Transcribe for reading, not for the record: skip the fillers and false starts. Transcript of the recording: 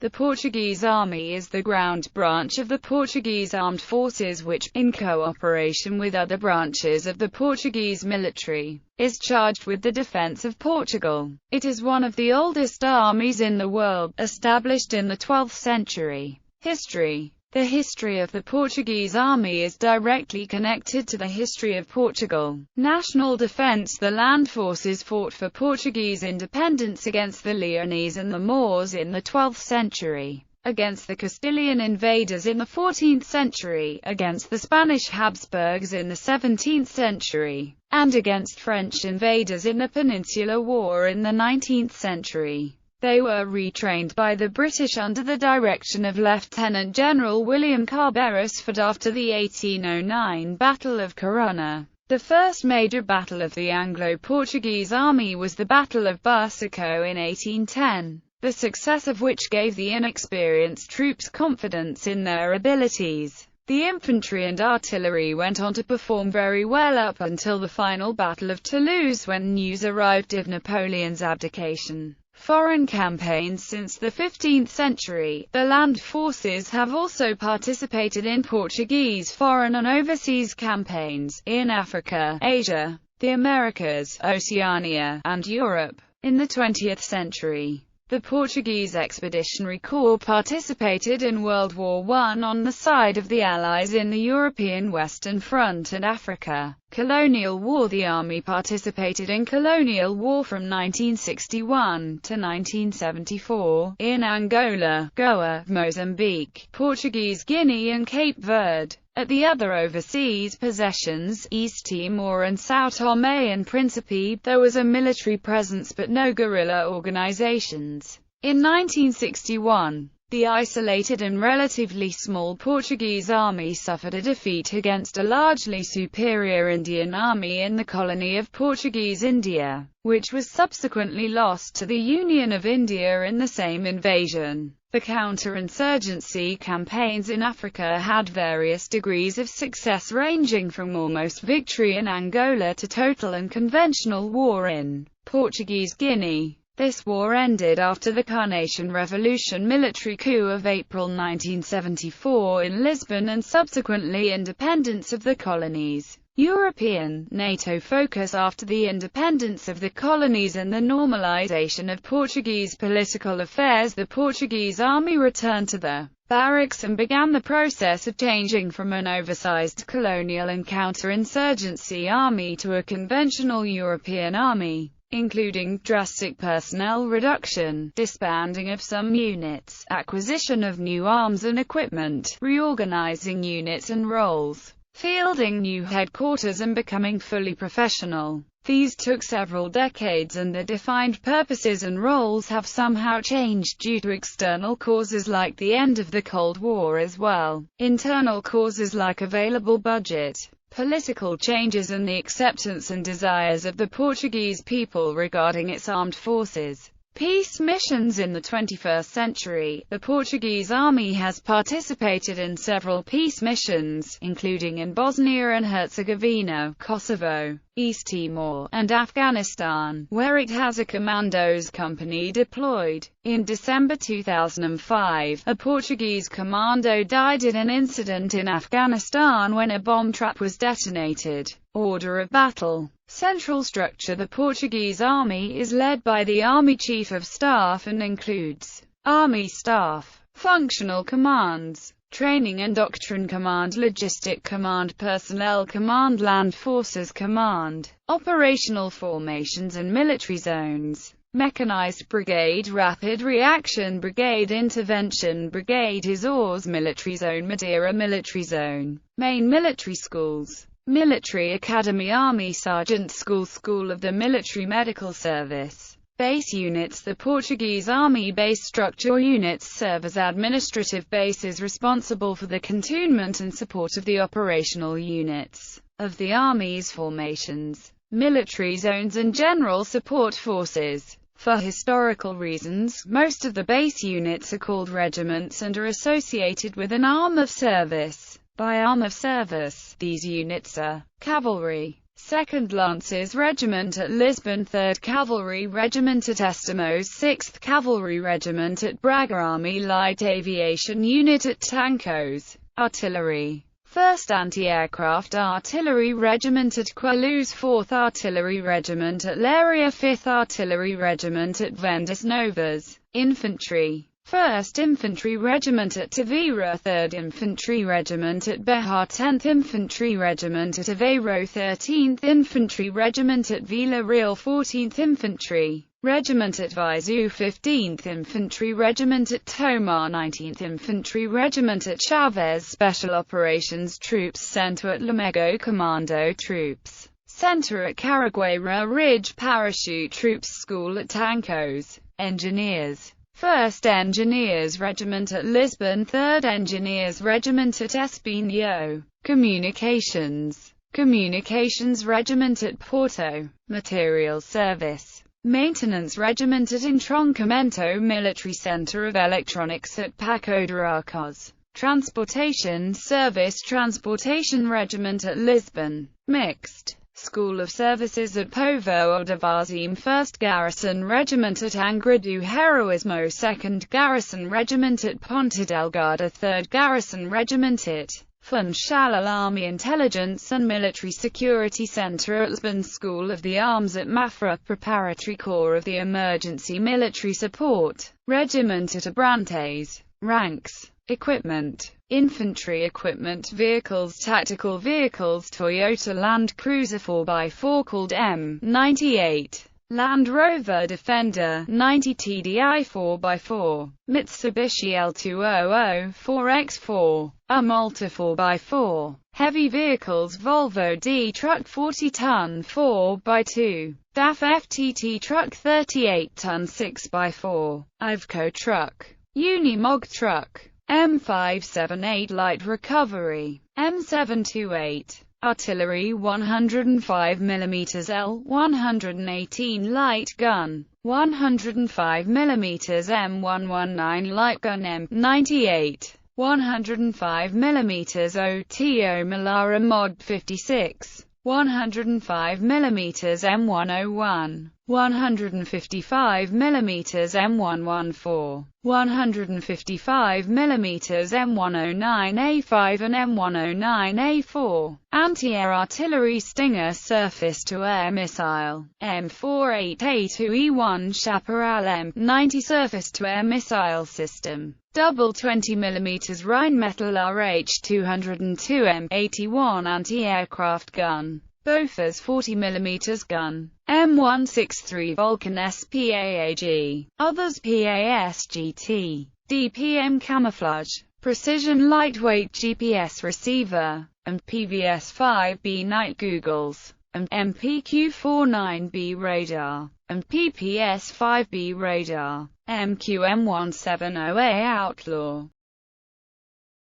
The Portuguese Army is the ground branch of the Portuguese Armed Forces which, in cooperation with other branches of the Portuguese military, is charged with the defense of Portugal. It is one of the oldest armies in the world, established in the 12th century. History. The history of the Portuguese Army is directly connected to the history of Portugal. National defense. The land forces fought for Portuguese independence against the Leonese and the Moors in the 12th century, against the Castilian invaders in the 14th century, against the Spanish Habsburgs in the 17th century, and against French invaders in the Peninsular War in the 19th century. They were retrained by the British under the direction of Lieutenant General William Carr Beresford after the 1809 Battle of Corunna. The first major battle of the Anglo-Portuguese Army was the Battle of Barsaco in 1810, the success of which gave the inexperienced troops confidence in their abilities. The infantry and artillery went on to perform very well up until the final Battle of Toulouse, when news arrived of Napoleon's abdication. Foreign campaigns. Since the 15th century, the land forces have also participated in Portuguese foreign and overseas campaigns, in Africa, Asia, the Americas, Oceania, and Europe. In the 20th century, the Portuguese Expeditionary Corps participated in World War I on the side of the Allies in the European Western Front and Africa. Colonial War. The Army participated in colonial war from 1961 to 1974, in Angola, Goa, Mozambique, Portuguese Guinea and Cape Verde. At the other overseas possessions, East Timor and São Tomé and Príncipe, there was a military presence but no guerrilla organizations. In 1961, the isolated and relatively small Portuguese army suffered a defeat against a largely superior Indian army in the colony of Portuguese India, which was subsequently lost to the Union of India in the same invasion. The counterinsurgency campaigns in Africa had various degrees of success, ranging from almost victory in Angola to total and conventional war in Portuguese Guinea. This war ended after the Carnation Revolution military coup of April 1974 in Lisbon and subsequently independence of the colonies. European, NATO focus. After the independence of the colonies and the normalization of Portuguese political affairs, the Portuguese Army returned to the barracks and began the process of changing from an oversized colonial and counterinsurgency army to a conventional European army, including drastic personnel reduction, disbanding of some units, acquisition of new arms and equipment, reorganizing units and roles, fielding new headquarters and becoming fully professional. These took several decades, and the defined purposes and roles have somehow changed due to external causes like the end of the Cold War, as well internal causes like available budget, political changes and the acceptance and desires of the Portuguese people regarding its armed forces. Peace missions. In the 21st century, the Portuguese Army has participated in several peace missions, including in Bosnia and Herzegovina, Kosovo, East Timor, and Afghanistan, where it has a commandos company deployed. In December 2005, a Portuguese commando died in an incident in Afghanistan when a bomb trap was detonated. Order of battle. Central structure. The Portuguese Army is led by the Army Chief of Staff and includes Army Staff, Functional Commands, Training and Doctrine Command, Logistic Command, Personnel Command, Land Forces Command, Operational Formations and Military Zones, Mechanized Brigade, Rapid Reaction Brigade, Intervention Brigade, Azores Military Zone, Madeira Military Zone, Main Military Schools, Military Academy, Army Sergeant School, School of the Military Medical Service. Base units. The Portuguese Army base structure units serve as administrative bases responsible for the cantonment and support of the operational units of the Army's formations, military zones and general support forces. For historical reasons, most of the base units are called regiments and are associated with an arm of service. By arm of service, these units are cavalry, 2nd Lancers Regiment at Lisbon, 3rd Cavalry Regiment at Estamos, 6th Cavalry Regiment at Braga, Army Light Aviation Unit at Tancos, Artillery, 1st Anti-Aircraft Artillery Regiment at Queluz, 4th Artillery Regiment at Leiria, 5th Artillery Regiment at Vendas Novas, Infantry, 1st Infantry Regiment at Tavira, 3rd Infantry Regiment at Bejar, 10th Infantry Regiment at Aveiro, 13th Infantry Regiment at Vila Real, 14th Infantry Regiment at Viseu, 15th Infantry Regiment at Tomar, 19th Infantry Regiment at Chaves, Special Operations Troops Centre at Lamego, Commando Troops Centre at Caragueira Ridge, Parachute Troops School at Tancos, Engineers, 1st Engineers Regiment at Lisbon, 3rd Engineers Regiment at Espinho, Communications Regiment at Porto, Material Service, Maintenance Regiment at Entroncamento, Military Center of Electronics at Paco de Arcos, Transportation Service Transportation Regiment at Lisbon, Mixed School of Services at Povoa de Varzim, 1st Garrison Regiment at Angra do Heroísmo, 2nd Garrison Regiment at Ponta Delgada, 3rd Garrison Regiment at Funchal, Army Intelligence and Military Security Center at Lisbon, School of the Arms at Mafra, Preparatory Corps of the Emergency Military Support Regiment at Abrantes. Ranks, Equipment, Infantry Equipment, Vehicles, Tactical Vehicles, Toyota Land Cruiser 4x4 called M98, Land Rover Defender 90 TDI 4x4, Mitsubishi L200 4x4, a Malta 4x4, Heavy Vehicles, Volvo D Truck 40-ton 4x2, DAF FTT Truck 38-ton 6x4, Iveco Truck, Unimog Truck, M578 Light Recovery, M728, Artillery 105mm L 118 Light Gun, 105mm M119 Light Gun M98, 105mm OTO Melara Mod 56, 105mm M101, 155mm M114, 155mm M109A5 and M109A4, Anti-Air Artillery Stinger Surface-to-Air Missile, M48A2E1 Chaparral M90 Surface-to-Air Missile System, Double 20mm Rheinmetall RH202 M81 Anti-Aircraft Gun, Bofors 40mm Gun, M163 Vulcan SPAAG, Others PASGT, DPM Camouflage, Precision Lightweight GPS Receiver, and PVS-5B Night Googles, and MPQ-49B Radar, and PPS-5B Radar, MQM-170A Outlaw.